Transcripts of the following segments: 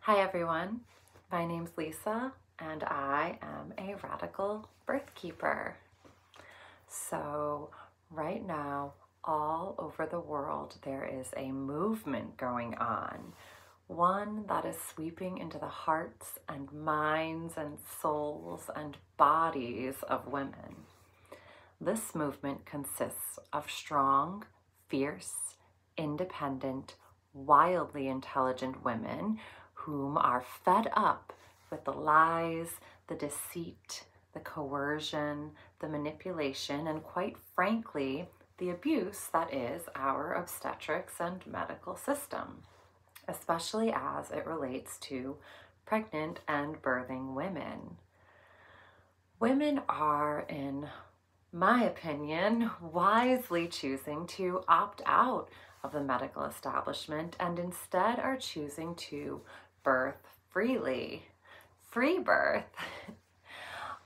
Hi everyone, my name's Lisa and I am a radical birth keeper. So right now, all over the world, there is a movement going on, one that is sweeping into the hearts and minds and souls and bodies of women. This movement consists of strong, fierce, independent, wildly intelligent women whom are fed up with the lies, the deceit, the coercion, the manipulation, and quite frankly, the abuse that is our obstetrics and medical system, especially as it relates to pregnant and birthing women. Women are, in my opinion, wisely choosing to opt out of the medical establishment and instead are choosing to birth freely, free birth,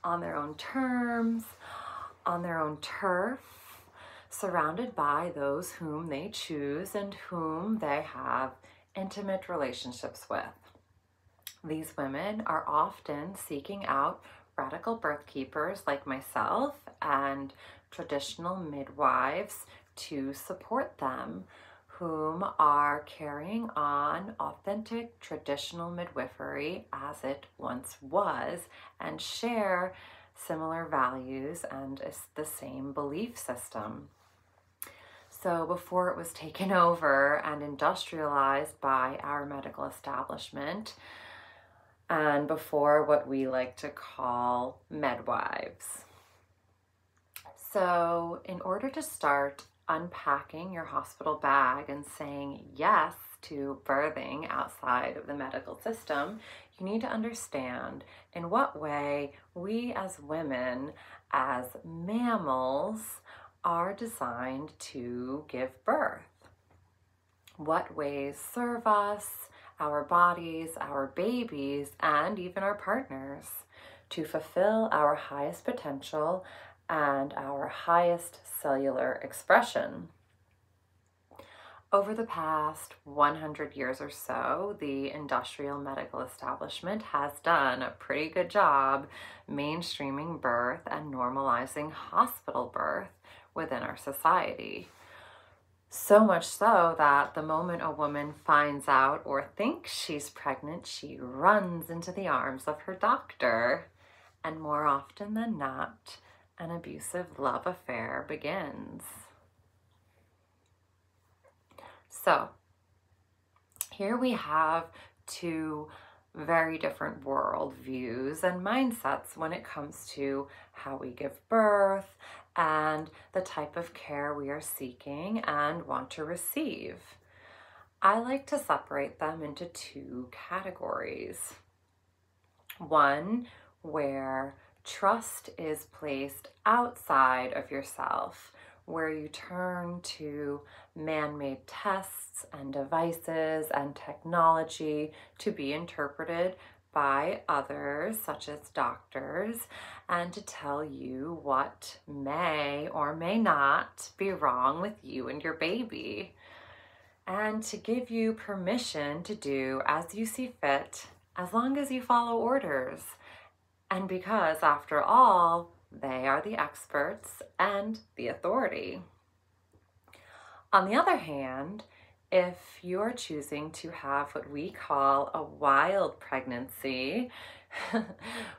on their own terms, on their own turf, surrounded by those whom they choose and whom they have intimate relationships with. These women are often seeking out radical birth keepers like myself and traditional midwives to support them, whom are carrying on authentic traditional midwifery as it once was and share similar values and the same belief system. So before it was taken over and industrialized by our medical establishment, and before what we like to call midwives. So in order to start unpacking your hospital bag and saying yes to birthing outside of the medical system, you need to understand in what way we as women, as mammals, are designed to give birth. What ways serve us, our bodies, our babies, and even our partners to fulfill our highest potential and our highest cellular expression. Over the past 100 years or so, the industrial medical establishment has done a pretty good job mainstreaming birth and normalizing hospital birth within our society. So much so that the moment a woman finds out or thinks she's pregnant, she runs into the arms of her doctor. And more often than not, an abusive love affair begins. So here we have two very different worldviews and mindsets when it comes to how we give birth and the type of care we are seeking and want to receive. I like to separate them into two categories. One where trust is placed outside of yourself, where you turn to man-made tests and devices and technology to be interpreted by others, such as doctors, and to tell you what may or may not be wrong with you and your baby, and to give you permission to do as you see fit, as long as you follow orders. And because, after all, they are the experts and the authority. On the other hand, if you are choosing to have what we call a wild pregnancy,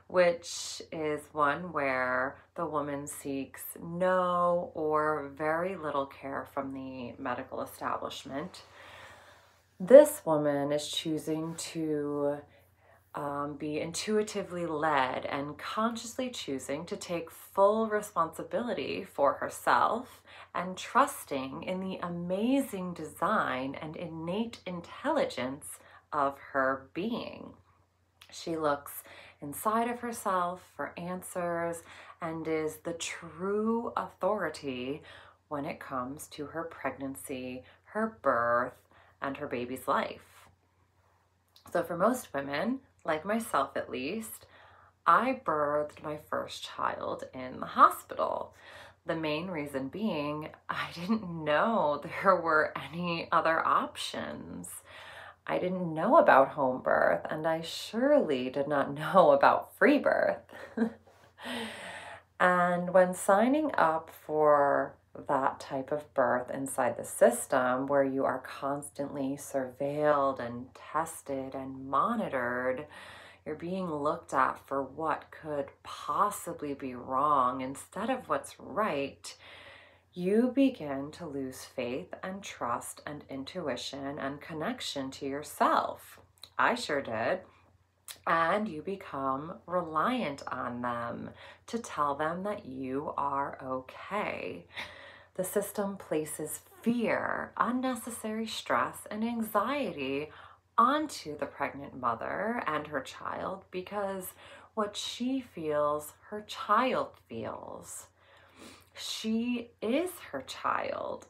which is one where the woman seeks no or very little care from the medical establishment, this woman is choosing to be intuitively led and consciously choosing to take full responsibility for herself and trusting in the amazing design and innate intelligence of her being. She looks inside of herself for answers and is the true authority when it comes to her pregnancy, her birth, and her baby's life. So for most women, like myself at least, I birthed my first child in the hospital. The main reason being, I didn't know there were any other options. I didn't know about home birth, and I surely did not know about free birth. And when signing up for that type of birth inside the system, where you are constantly surveilled and tested and monitored, you're being looked at for what could possibly be wrong instead of what's right, you begin to lose faith and trust and intuition and connection to yourself. I sure did. And you become reliant on them to tell them that you are okay. The system places fear, unnecessary stress, and anxiety onto the pregnant mother and her child because what she feels, her child feels. She is her child,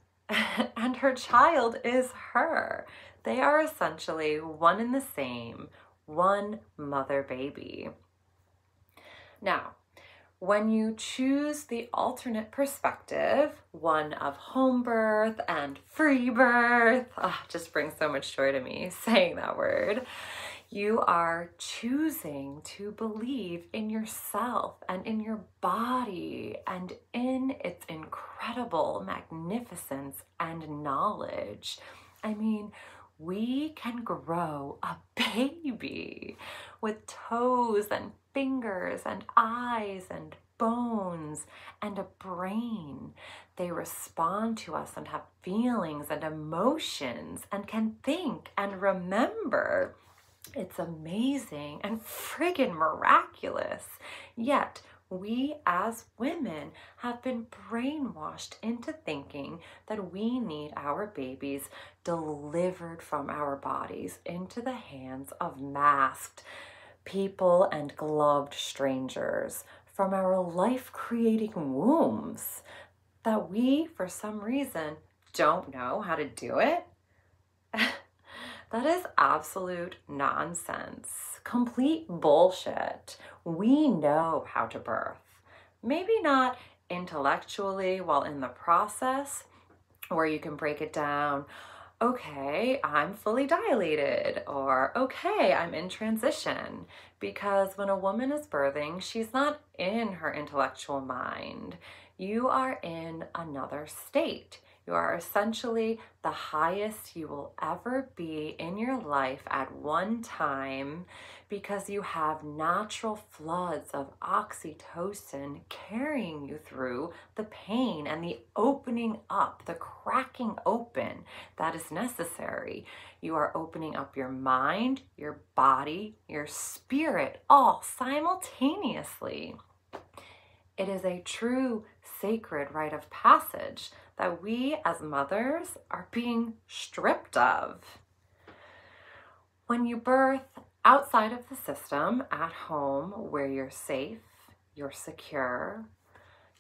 and her child is her. They are essentially one and the same, one mother baby. Now, when you choose the alternate perspective, one of home birth and free birth, just brings so much joy to me saying that word, you are choosing to believe in yourself and in your body and in its incredible magnificence and knowledge. I mean, we can grow a baby with toes and fingers and eyes and bones and a brain. They respond to us and have feelings and emotions and can think and remember. It's amazing and friggin' miraculous. Yet, we as women have been brainwashed into thinking that we need our babies delivered from our bodies into the hands of masked people and gloved strangers from our life-creating wombs, that we, for some reason, don't know how to do it. That is absolute nonsense, complete bullshit. We know how to birth. Maybe not intellectually while in the process, where you can break it down. Okay, I'm fully dilated, or okay, I'm in transition. Because when a woman is birthing, she's not in her intellectual mind. You are in another state. You are essentially the highest you will ever be in your life at one time because you have natural floods of oxytocin carrying you through the pain and the opening up, the cracking open that is necessary. You are opening up your mind, your body, your spirit, all simultaneously. It is a true sacred rite of passage that we as mothers are being stripped of. When you birth outside of the system, at home, where you're safe, you're secure,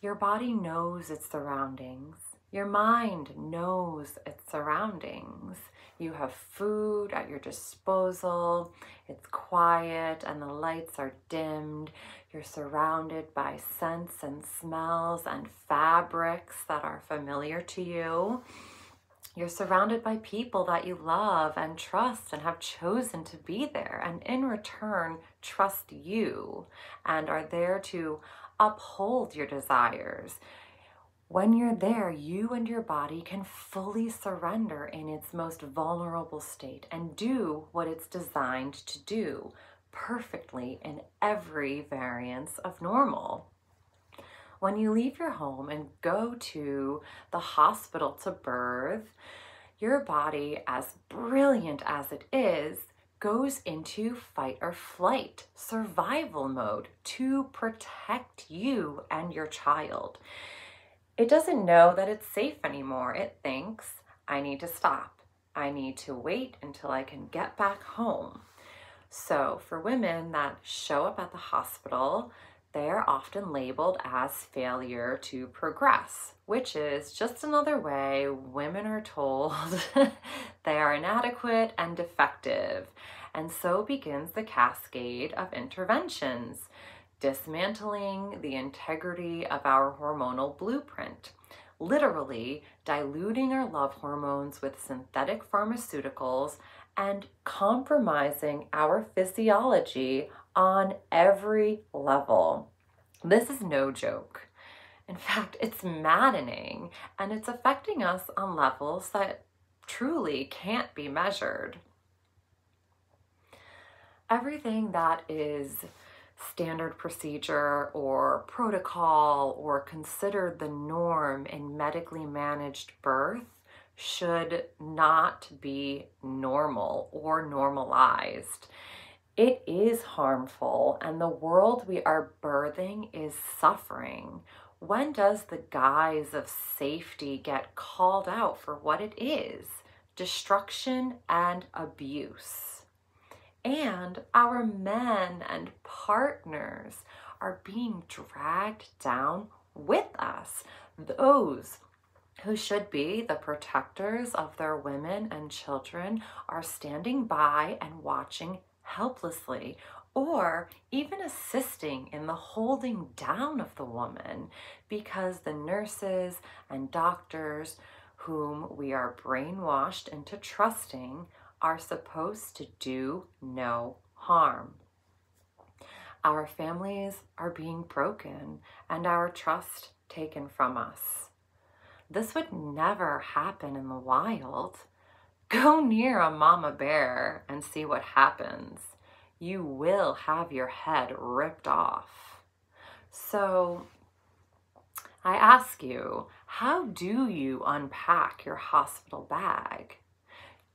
your body knows its surroundings. Your mind knows its surroundings. You have food at your disposal. It's quiet and the lights are dimmed. You're surrounded by scents and smells and fabrics that are familiar to you. You're surrounded by people that you love and trust and have chosen to be there, and in return trust you and are there to uphold your desires. When you're there, you and your body can fully surrender in its most vulnerable state and do what it's designed to do perfectly in every variance of normal. When you leave your home and go to the hospital to birth, your body, as brilliant as it is, goes into fight or flight, survival mode to protect you and your child. It doesn't know that it's safe anymore. It thinks, I need to stop. I need to wait until I can get back home. So for women that show up at the hospital, they're often labeled as failure to progress, which is just another way women are told they are inadequate and defective. And so begins the cascade of interventions, dismantling the integrity of our hormonal blueprint, literally diluting our love hormones with synthetic pharmaceuticals and compromising our physiology on every level. This is no joke. In fact, it's maddening, and it's affecting us on levels that truly can't be measured. Everything that is standard procedure or protocol or considered the norm in medically managed birth should not be normal or normalized. It is harmful, and the world we are birthing is suffering. When does the guise of safety get called out for what it is? Destruction and abuse. And our men and partners are being dragged down with us. Those who should be the protectors of their women and children are standing by and watching helplessly, or even assisting in the holding down of the woman, because the nurses and doctors whom we are brainwashed into trusting are supposed to do no harm. Our families are being broken and our trust taken from us. This would never happen in the wild. Go near a mama bear and see what happens. You will have your head ripped off. So I ask you, how do you unpack your hospital bag?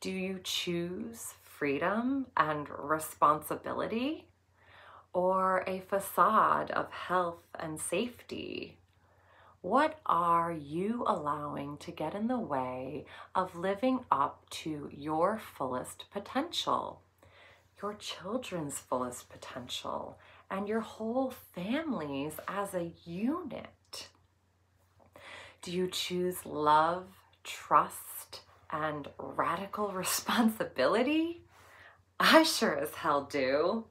Do you choose freedom and responsibility, or a facade of health and safety? What are you allowing to get in the way of living up to your fullest potential, your children's fullest potential, and your whole families as a unit? Do you choose love, trust, and radical responsibility? I sure as hell do.